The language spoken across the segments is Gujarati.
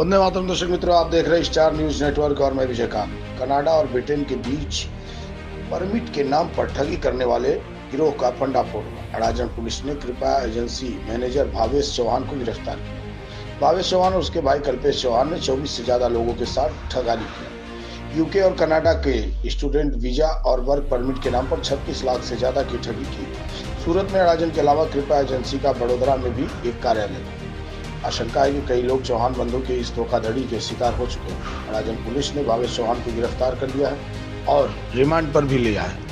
वंदे मातरम। दर्शक मित्रों, आप देख रहे हैं स्टार न्यूज नेटवर्क और मैं विजयकांत। कनाडा और ब्रिटेन के बीच परमिट के नाम पर ठगी करने वाले गिरोह का फंडाफोड़ हुआ। अड़ाजन पुलिस ने कृपा एजेंसी मैनेजर भावेश चौहान को गिरफ्तार किया। भावेश चौहान और उसके भाई कल्पेश चौहान ने 24 से ज्यादा लोगों के साथ ठगानी किया। यूके और कनाडा के स्टूडेंट वीजा और वर्क परमिट के नाम पर 36 लाख से ज्यादा की ठगी की। सूरत में अड़ाजन के अलावा कृपा एजेंसी का बड़ोदरा में भी एक कार्यालय है। आशंका है कि कई लोग चौहान बंधु के इस धोखाधड़ी के शिकार हो चुके हैं। अड़ाजन पुलिस ने भावेश चौहान को गिरफ्तार कर लिया है और रिमांड पर भी लिया है।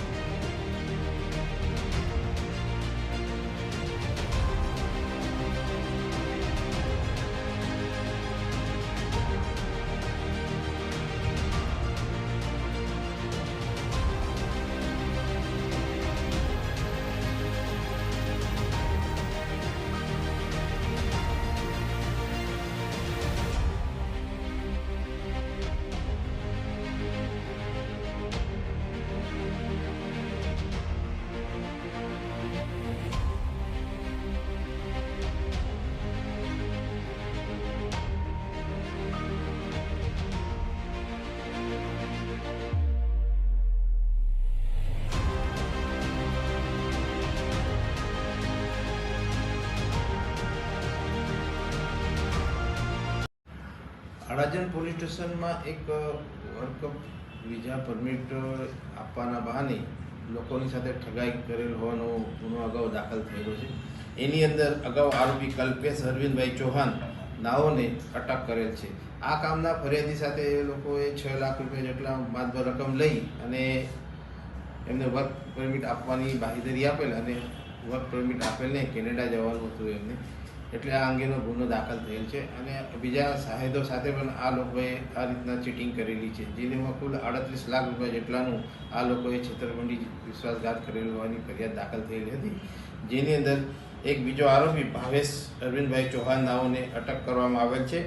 અડાજણ પોલીસ સ્ટેશનમાં એક વર્ક વિઝા પરમિટ આપવાના બહાને લોકોની સાથે ઠગાઈ કરેલ હોવાનો ગુનો અગાઉ દાખલ થયેલો છે। એની અંદર અગાઉ આરોપી કલ્પેશ અરવિંદભાઈ ચૌહાણ નાઓને અટક કરેલ છે। આ કામના ફરિયાદી સાથે એ લોકોએ 6 લાખ રૂપિયા જેટલા માતબર રકમ લઈ અને એમને વર્ક પરમિટ આપવાની બાંહેધરી આપેલ અને વર્ક પરમિટ આપેલ ને કેનેડા જવાનું હતું એમને, એટલે આ અંગેનો ગુનો દાખલ થયેલ છે અને બીજા સાહેદો સાથે પણ આ લોકોએ આ રીતના ચીટિંગ કરેલી છે, જેમાં કુલ 38 લાખ રૂપિયા જેટલાનું આ લોકોએ છેતરપિંડી વિશ્વાસઘાત કરેલ હોવાની ફરિયાદ દાખલ થયેલી હતી। જેની અંદર એક બીજો આરોપી ભાવેશ અરવિંદભાઈ ચૌહાણ નાઓને અટક કરવામાં આવેલ છે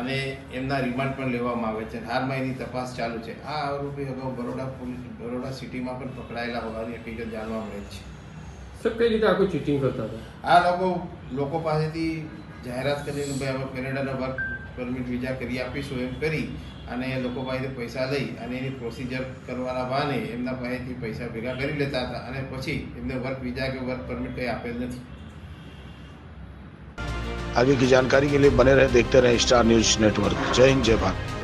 અને એમના રિમાન્ડ પણ લેવામાં આવે છે। હાલમાં એની તપાસ ચાલુ છે। આ આરોપી અગાઉ બરોડા સિટીમાં પણ પકડાયેલા હોવાની હકીકત જાણવા મળે છે। સર, કઈ રીતે આખું ચીટિંગ કરતા હતા? આ લોકો પાસેથી જાહેરાત કરીને ભાઈ હવે કેનેડાનો વર્ક પરમિટ વિઝા કરી આપીશું એમ કરી અને લોકો પાસેથી પૈસા લઈ અને એની પ્રોસિજર કરવાના બહાને એમના પાસેથી પૈસા ભેગા કરી લેતા હતા અને પછી એમને વર્ક વિઝા કે વર્ક પરમિટ કંઈ આપેલ નથી। आगे की जानकारी के लिए बने रहे, देखते रहे स्टार न्यूज नेटवर्क। जय हिंद, जय भारत।